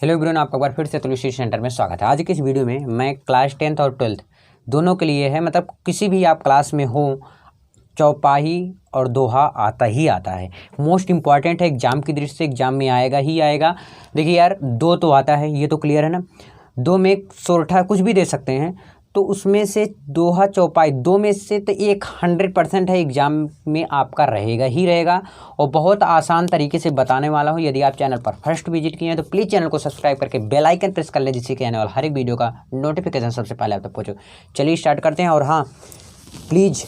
Hello everyone, आपका एक बार फिर से तुलसी सेंटर में स्वागत है। आज की इस वीडियो में मैं क्लास 10th और 12th दोनों के लिए है, मतलब किसी भी आप क्लास में हो, चौपाई और दोहा आता ही आता है। मोस्ट इंपॉर्टेंट है, एग्जाम की दृष्टि से एग्जाम में आएगा ही आएगा। देखिए यार, दो तो आता है, ये तो क्लियर है ना। दो में सोरठा कुछ भी दे सकते हैं, तो उसमें से दोहा चौपाई दो में से तो एक 100% है एग्जाम में आपका रहेगा ही रहेगा। और बहुत आसान तरीके से बताने वाला हूँ। यदि आप चैनल पर फर्स्ट विजिट किए हैं तो प्लीज़ चैनल को सब्सक्राइब करके बेल आइकन प्रेस कर लें, जिससे कि आने वाला हर एक वीडियो का नोटिफिकेशन सबसे पहले आप तक पहुँचे। चलिए स्टार्ट करते हैं। और हाँ, प्लीज़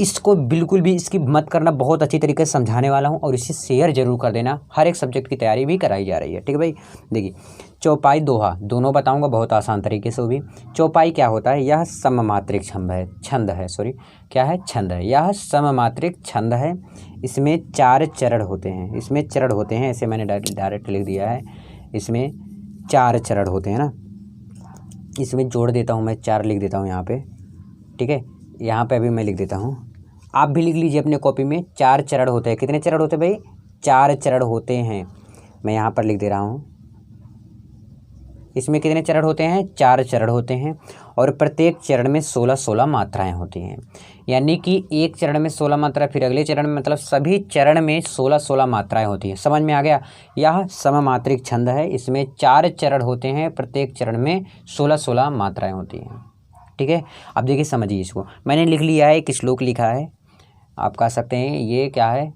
इसको बिल्कुल भी स्किप मत करना, बहुत अच्छी तरीके से समझाने वाला हूँ। और इसे शेयर जरूर कर देना, हर एक सब्जेक्ट की तैयारी भी कराई जा रही है, ठीक है भाई। देखिए, चौपाई दोहा दोनों बताऊंगा बहुत आसान तरीके से। वो भी चौपाई क्या होता है, यह सममात्रिक छंद है क्या है, छंद है। यह सममात्रिक छंद है। इसमें 4 चरण होते हैं, ऐसे मैंने डायरेक्ट लिख दिया है। इसमें 4 चरण होते हैं ना, इसमें जोड़ देता हूँ मैं, 4 लिख देता हूँ यहाँ पे, ठीक है। यहाँ पे अभी मैं लिख देता हूँ, आप भी लिख लीजिए अपने कॉपी में। 4 चरण होते हैं। कितने चरण होते हैं भाई? 4 चरण होते हैं। मैं यहाँ पर लिख दे रहा हूँ। इसमें कितने चरण होते हैं? 4 चरण होते हैं। और प्रत्येक चरण में 16-16 मात्राएं होती हैं। यानी कि एक चरण में 16 मात्रा, फिर अगले चरण में, मतलब सभी चरण में 16-16 मात्राएं होती हैं। समझ में आ गया? यह सममात्रिक छंद है। इसमें 4 चरण होते हैं, प्रत्येक चरण में 16-16 मात्राएं होती हैं, ठीक है। अब देखिए, समझिए इसको। मैंने लिख लिया है, एक श्लोक लिखा है, आप कह सकते हैं ये क्या है,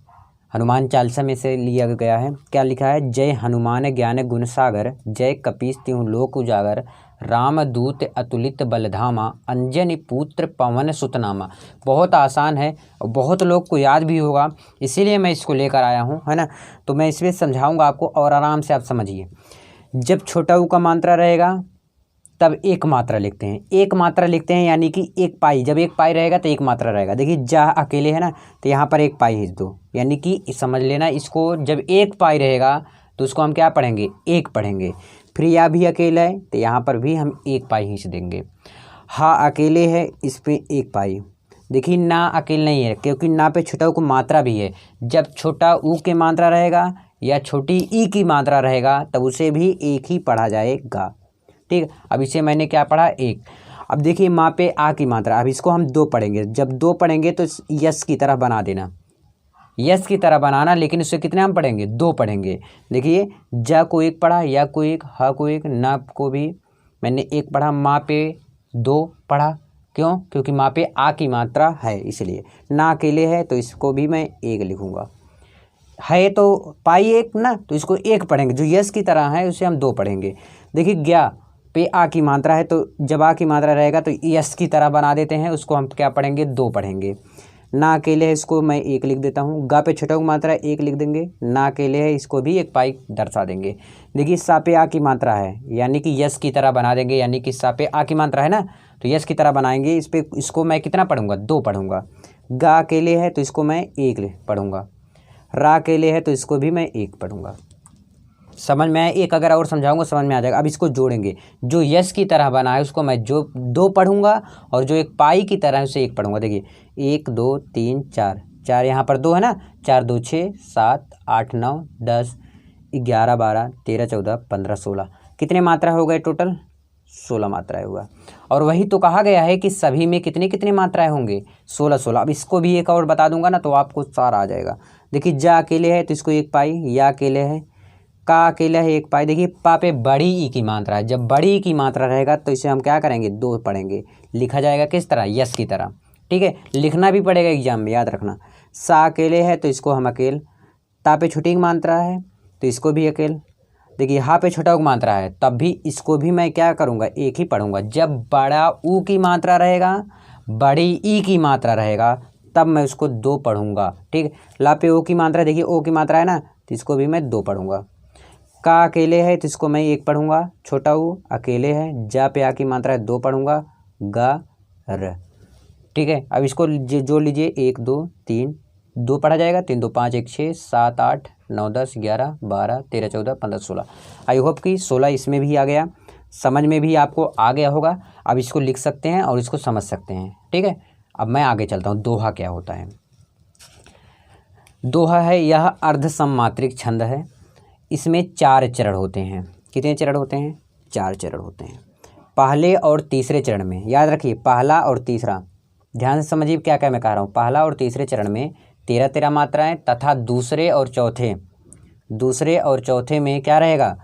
हनुमान चालीसा में से लिया गया है। क्या लिखा है? जय हनुमान ज्ञान गुण सागर, जय कपीस तिहुँ लोक उजागर, राम दूत अतुलित बलधामा, अंजनी पुत्र पवन सुत नामा। बहुत आसान है और बहुत लोग को याद भी होगा, इसीलिए मैं इसको लेकर आया हूँ, है ना। तो मैं इसमें समझाऊंगा आपको और आराम से आप समझिए। जब छोटा ऊ का मात्रा रहेगा तब एक मात्रा लिखते हैं, यानी कि एक पाई। जब एक पाई रहेगा तो एक मात्रा रहेगा। देखिए, जा अकेले है ना, तो यहाँ पर एक पाई खींच दो, यानी कि समझ लेना इसको। जब एक पाई रहेगा तो उसको हम क्या पढ़ेंगे? एक पढ़ेंगे। फिर या भी अकेला है तो यहाँ पर भी हम एक पाई खींच देंगे। हा अकेले है, इस पर एक पाई। देखिए, ना अकेले नहीं है, क्योंकि ना पे छोटा ऊ को मात्रा भी है। जब छोटा ऊ की मात्रा रहेगा या छोटी ई की मात्रा रहेगा तब उसे भी एक ही पढ़ा जाएगा, ठीक। अब इसे मैंने क्या पढ़ा? एक। अब देखिए, माँ पे आ की मात्रा, अब इसको हम 2 पढ़ेंगे। जब 2 पढ़ेंगे तो यस की तरह बना देना, यस की तरह बनाना, लेकिन उससे कितने हम पढ़ेंगे? 2 पढ़ेंगे। देखिए, जा को 1 पढ़ा, या को 1, हा को 1, ना को भी मैंने 1 पढ़ा, माँ पे 2 पढ़ा। क्यों? क्योंकि माँ पे आ की मात्रा है, इसलिए। ना अकेले है तो इसको भी मैं 1 लिखूँगा। है तो पाई 1 ना, तो इसको 1 पढ़ेंगे। जो यस की तरह है उसे हम 2 पढ़ेंगे। देखिए, ज्ञा पे आ की मात्रा है, तो जब आ की मात्रा रहेगा तो यस की तरह बना देते हैं, उसको हम क्या पढ़ेंगे? 2 पढ़ेंगे। ना अकेले है, इसको मैं 1 लिख देता हूँ। गा पे छोटा मात्रा 1 लिख देंगे। ना अकेले है, इसको भी 1 पाई दर्शा देंगे। देखिए, सा पे आ की मात्रा है, यानी कि यस की तरह बना देंगे, यानी कि सा पे आ की मात्रा है ना, तो यस की तरह बनाएंगे। इसको मैं कितना पढ़ूंगा? 2 पढ़ूंगा। गा अकेले है तो इसको मैं 1 पढ़ूंगा। रा अकेले है तो इसको भी मैं 1 पढ़ूंगा। समझ में आया? एक अगर और समझाऊंगा समझ में आ जाएगा। अब इसको जोड़ेंगे। जो यस की तरह बना है उसको मैं जो 2 पढ़ूंगा, और जो एक पाई की तरह है उसे 1 पढ़ूंगा। देखिए, 1 2 3 4 यहाँ पर 2 है ना, 4 2 6 7 8 9 10 11 12 13 14 15 16। कितने मात्रा हो गए टोटल? 16 मात्राएं हुआ। और वही तो कहा गया है कि सभी में कितने कितने मात्राएं होंगे? 16-16। अब इसको भी एक और बता दूंगा ना, तो आपको सारा आ जाएगा। देखिए, जा अकेले है तो इसको 1 पाई, या अकेले है, का अकेला है 1 पाई। देखिए, पा पे बड़ी ई की मात्रा है, जब बड़ी ई की मात्रा रहेगा तो इसे हम क्या करेंगे? 2 पढ़ेंगे। लिखा जाएगा किस तरह? यस की तरह, ठीक है। लिखना भी पड़ेगा एग्जाम में, याद रखना। सा अकेले है तो इसको हम अकेल। ता पे छोटी मात्रा है तो इसको भी अकेल। देखिए, हा पे छोटा मात्रा है, तब भी इसको भी मैं क्या करूँगा? 1 ही पढ़ूंगा। जब बड़ा ऊ की मात्रा रहेगा, बड़ी ई की मात्रा रहेगा, तब मैं उसको 2 पढ़ूंगा, ठीक। ला पे ओ की मात्रा, देखिए ओ की मात्रा है ना, तो इसको भी मैं 2 पढ़ूंगा। का अकेले है तो इसको मैं 1 पढ़ूंगा। छोटा ऊ अकेले है, जा पे आ की मात्रा है, 2 पढ़ूंगा। गा र, ठीक है। अब इसको जोड़ लीजिए, 1 2 3, 2 पढ़ा जाएगा। 3 2 5 1 6 7 8 9 10 11 12 13 14 15 16। आई होप कि 16 इसमें भी आ गया, समझ में भी आपको आ गया होगा। अब इसको लिख सकते हैं और इसको समझ सकते हैं, ठीक है। अब मैं आगे चलता हूँ। दोहा क्या होता है? दोहा है, यह अर्ध सममात्रिक छंद है। इसमें 4 चरण होते हैं। कितने चरण होते हैं? 4 चरण होते हैं। पहले और तीसरे चरण में, याद रखिए पहला और तीसरा, ध्यान से समझिए क्या क्या मैं कह रहा हूँ। पहला और तीसरे चरण में 13-13 मात्राएं तथा दूसरे और चौथे में क्या रहेगा?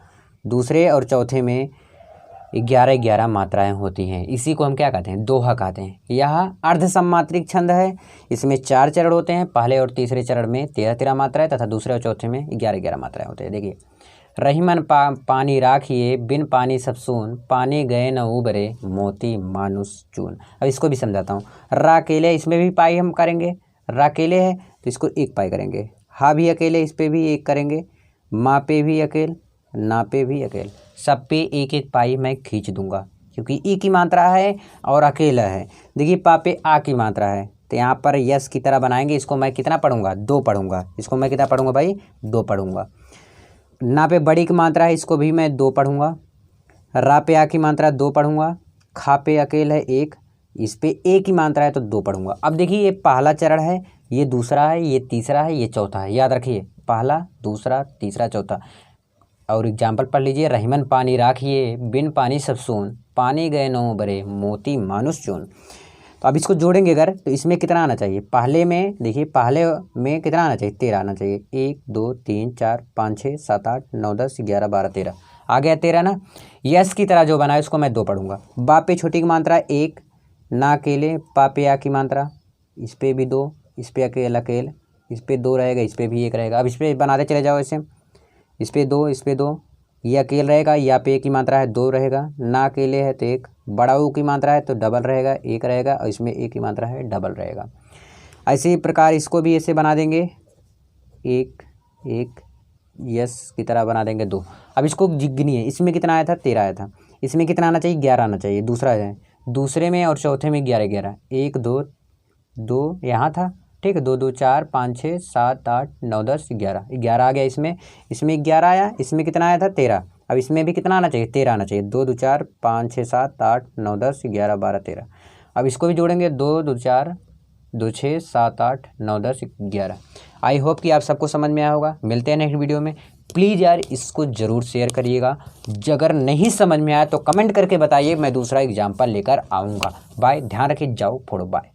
दूसरे और चौथे में 11-11 मात्राएं होती हैं। इसी को हम क्या कहते हैं? दोहा कहते हैं। यह अर्धसम्मात्रिक छंद है। इसमें 4 चरण होते हैं। पहले और तीसरे चरण में 13-13 मात्राएं तथा दूसरे और चौथे में 11-11 मात्राएं होते हैं। देखिए, रहीमन पानी राखिए, बिन पानी सब सून, पानी गए न उबरे, मोती मानुष चून। अब इसको भी समझाता हूँ। रा अकेले, इसमें भी पाई हम करेंगे। रा अकेले है तो इसको 1 पाई करेंगे। हा भी अकेले, इस पर भी 1 करेंगे। माँ पे भी अकेल, ना पे भी अकेल, सब पे 1-1 पाई मैं खींच दूंगा, क्योंकि ई की मात्रा है और अकेला है। देखिए पा पे आ की मात्रा है, तो यहाँ पर यस की तरह बनाएंगे। इसको मैं कितना पढ़ूंगा? 2 पढ़ूंगा। इसको मैं कितना पढ़ूंगा भाई? 2 पढ़ूंगा। ना पे बड़ी की मात्रा है, इसको भी मैं 2 पढ़ूंगा। रा पे आ की मात्रा 2 पढ़ूंगा। खा पे अकेल है 1, इस पे ए की मात्रा है तो 2 पढ़ूंगा। अब देखिए ये पहला चरण है, ये दूसरा है, ये तीसरा है, ये चौथा है। याद रखिए पहला, दूसरा, तीसरा, चौथा। और एग्जाम्पल पढ़ लीजिए। रहीमन पानी राखिए, बिन पानी सब सून, पानी गए नो बरे, मोती मानुष चून। तो अब इसको जोड़ेंगे अगर, तो इसमें कितना आना चाहिए? पहले में देखिए, पहले में कितना आना चाहिए? 13 आना चाहिए। 1 2 3 4 5 6 7 8 9 10 11 12 13 आ गया 13 ना। यस की तरह जो बना है उसको मैं 2 पढ़ूंगा। बा पे छोटी की मात्रा 1, ना अकेले, पा पे आ की मात्रा, इस पर भी 2, इस पर अकेल, इस पर 2 रहेगा, इस पर भी 1 रहेगा। अब इस पर बनाते चले जाओ ऐसे, इस पर 2, इस पर 2, ये अकेले रहेगा, या पे एक की मात्रा है 2 रहेगा, ना अकेले है तो 1, बड़ा ऊ की मात्रा है तो डबल रहेगा 1 रहेगा, और इसमें एक की मात्रा है डबल रहेगा। ऐसे ही प्रकार इसको भी ऐसे बना देंगे, 1 1 यस की तरह बना देंगे 2। अब इसको गिनिए, इसमें कितना आया था? 13 आया था। इसमें कितना आना चाहिए? 11 आना चाहिए। दूसरा है, दूसरे में और चौथे में 11-11, 1 2 2 यहाँ था, ठीक है। 2 2 4 5 6 7 8 9 10 11 आ गया। इसमें 11 आया। इसमें कितना आया था? 13। अब इसमें भी कितना आना चाहिए? 13 आना चाहिए। 2 2 4 5 6 7 8 9 10 11 12 13। अब इसको भी जोड़ेंगे, 2 2 4 2 6 7 8 9 10 11। आई होप कि आप सबको समझ में आया होगा। मिलते हैं नेक्स्ट वीडियो में। प्लीज़ यार इसको ज़रूर शेयर करिएगा। अगर नहीं समझ में आया तो कमेंट करके बताइए, मैं दूसरा एग्जाम्पल लेकर आऊँगा। बाय, ध्यान रखिए, जाओ फोड़ो, बाय।